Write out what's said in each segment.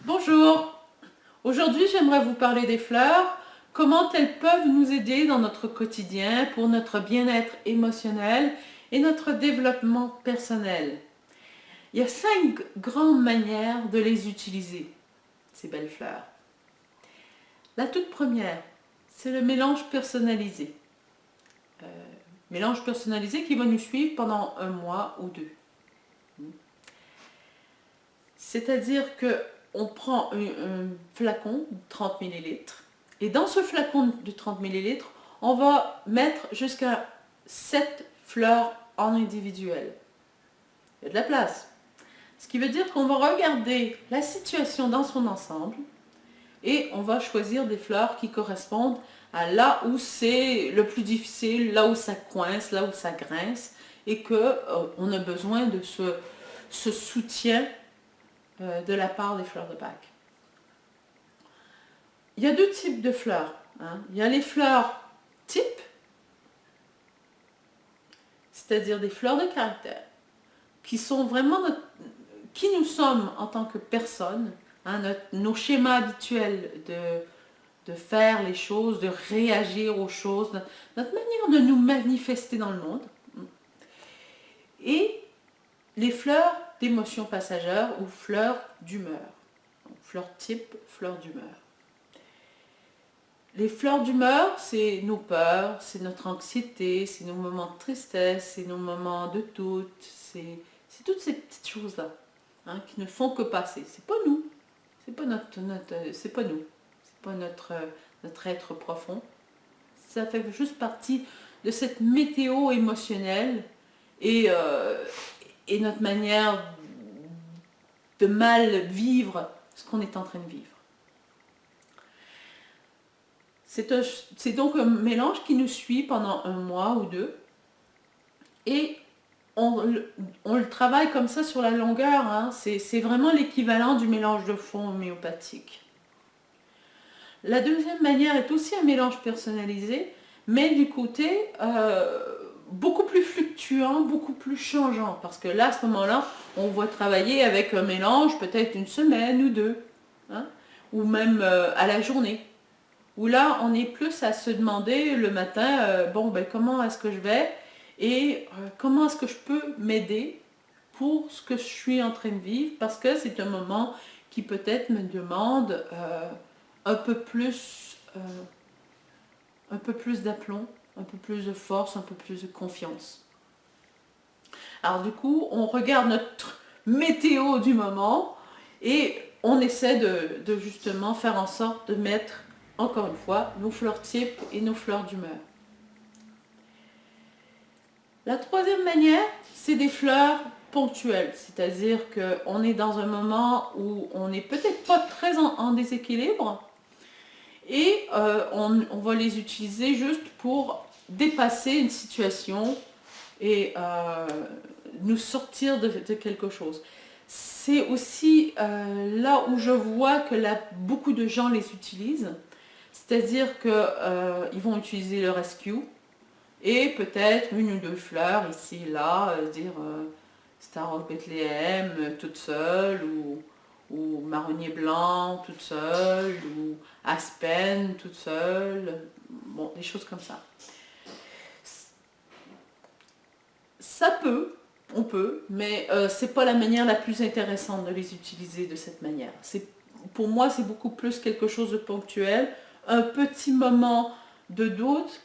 Bonjour, aujourd'hui j'aimerais vous parler des fleurs, comment elles peuvent nous aider dans notre quotidien pour notre bien-être émotionnel et notre développement personnel. Il y a 5 grandes manières de les utiliser, ces belles fleurs. La toute première, c'est le mélange personnalisé. Euh, Mélange personnalisé qui va nous suivre pendant un mois ou deux. C'est-à-dire que on prend un flacon de 30 millilitres et dans ce flacon de 30 millilitres, on va mettre jusqu'à 7 fleurs en individuel. Il y a de la place. Ce qui veut dire qu'on va regarder la situation dans son ensemble et on va choisir des fleurs qui correspondent à là où c'est le plus difficile, là où ça coince, là où ça grince et qu'on a besoin de ce soutien de la part des fleurs de Bach. Il y a deux types de fleurs. Il y a les fleurs types, c'est-à-dire des fleurs de caractère, qui sont vraiment qui nous sommes en tant que personne, nos schémas habituels de faire les choses, de réagir aux choses, notre manière de nous manifester dans le monde. Et les fleurs d'émotions passagères ou fleurs d'humeur. Fleurs type, fleurs d'humeur. Les fleurs d'humeur, c'est nos peurs, c'est notre anxiété, c'est nos moments de tristesse, c'est nos moments de doute, c'est toutes ces petites choses-là qui ne font que passer. C'est pas nous, c'est pas c'est pas nous, c'est pas notre être profond. Ça fait juste partie de cette météo émotionnelle et notre manière de mal vivre ce qu'on est en train de vivre. C'est donc un mélange qui nous suit pendant un mois ou deux et on le travaille comme ça sur la longueur. C'est vraiment l'équivalent du mélange de fond homéopathique. La deuxième manière est aussi un mélange personnalisé, mais du côté beaucoup plus fluctuant, beaucoup plus changeant. Parce que là, à ce moment-là, on va travailler avec un mélange peut-être une semaine ou deux, ou même à la journée. Où là, on est plus à se demander le matin, comment est-ce que je vais et comment est-ce que je peux m'aider pour ce que je suis en train de vivre, parce que c'est un moment qui peut-être me demande un peu plus d'aplomb, un peu plus de force, un peu plus de confiance. Alors du coup, on regarde notre météo du moment et on essaie de justement faire en sorte de mettre encore une fois, nos fleurs types et nos fleurs d'humeur. La troisième manière, c'est des fleurs ponctuelles, c'est-à-dire qu'on est dans un moment où on n'est peut-être pas très en déséquilibre et on va les utiliser juste pour dépasser une situation et nous sortir de quelque chose. C'est aussi là où je vois que beaucoup de gens les utilisent. C'est-à-dire qu'ils vont utiliser le rescue et peut-être une ou deux fleurs ici et là, Star of Bethléem toute seule, ou marronnier blanc toute seule, ou aspen toute seule, bon, des choses comme ça. On peut, mais c'est pas la manière la plus intéressante de les utiliser de cette manière. Pour moi, c'est beaucoup plus quelque chose de ponctuel, un petit moment de doute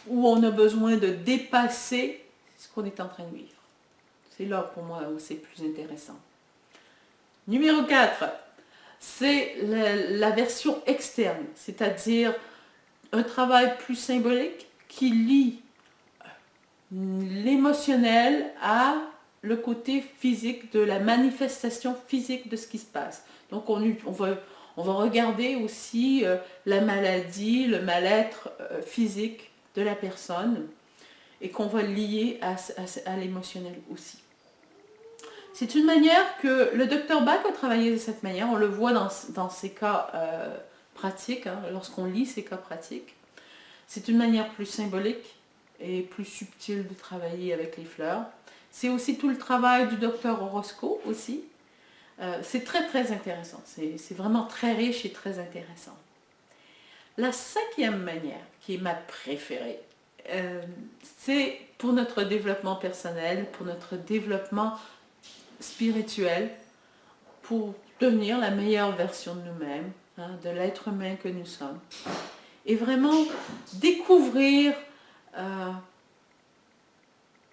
où on a besoin de dépasser ce qu'on est en train de vivre. C'est là pour moi où c'est plus intéressant. Numéro 4, c'est la version externe, c'est-à-dire un travail plus symbolique qui lie l'émotionnel à le côté physique, de la manifestation physique de ce qui se passe. Donc on va regarder aussi la maladie, le mal-être physique de la personne et qu'on va lier à l'émotionnel aussi. C'est une manière que le docteur Bach a travaillé de cette manière, on le voit dans ses cas pratiques, lorsqu'on lit ses cas pratiques. C'est une manière plus symbolique et plus subtile de travailler avec les fleurs. C'est aussi tout le travail du docteur Orozco aussi, C'est très très intéressant, c'est vraiment très riche et très intéressant. La cinquième manière, qui est ma préférée, c'est pour notre développement personnel, pour notre développement spirituel, pour devenir la meilleure version de nous-mêmes, hein, de l'être humain que nous sommes. Et vraiment découvrir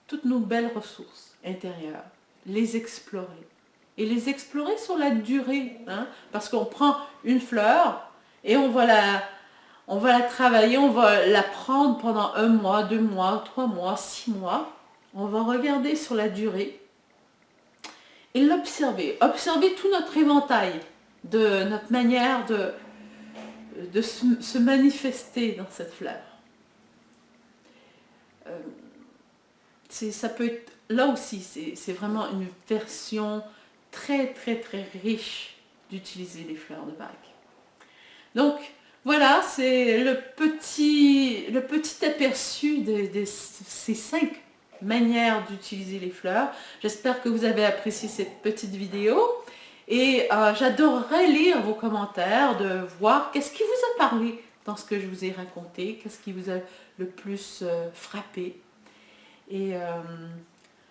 toutes nos belles ressources intérieures, les explorer. Et les explorer sur la durée, hein, parce qu'on prend une fleur et on va la travailler, on va la prendre pendant 1 mois, 2 mois, 3 mois, 6 mois. On va regarder sur la durée et l'observer. Observer tout notre éventail, de notre manière de se manifester dans cette fleur. Ça peut être, là aussi, c'est vraiment une version très très très riche d'utiliser les fleurs de bac. Donc voilà, c'est le petit aperçu de ces 5 manières d'utiliser les fleurs. J'espère que vous avez apprécié cette petite vidéo et j'adorerais lire vos commentaires, de voir qu'est-ce qui vous a parlé dans ce que je vous ai raconté, qu'est-ce qui vous a le plus frappé. Et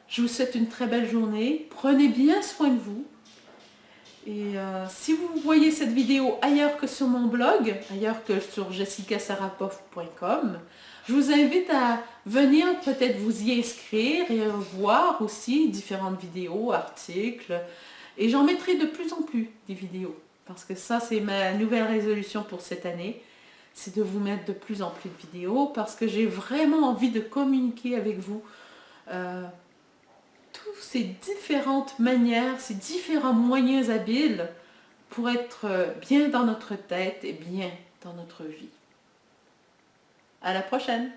je vous souhaite une très belle journée. Prenez bien soin de vous. Et si vous voyez cette vidéo ailleurs que sur mon blog, ailleurs que sur jessicasarapov.com, je vous invite à venir peut-être vous y inscrire et voir aussi différentes vidéos, articles. Et j'en mettrai de plus en plus des vidéos. Parce que ça, c'est ma nouvelle résolution pour cette année. C'est de vous mettre de plus en plus de vidéos parce que j'ai vraiment envie de communiquer avec vous toutes ces différentes manières, ces différents moyens habiles pour être bien dans notre tête et bien dans notre vie. À la prochaine!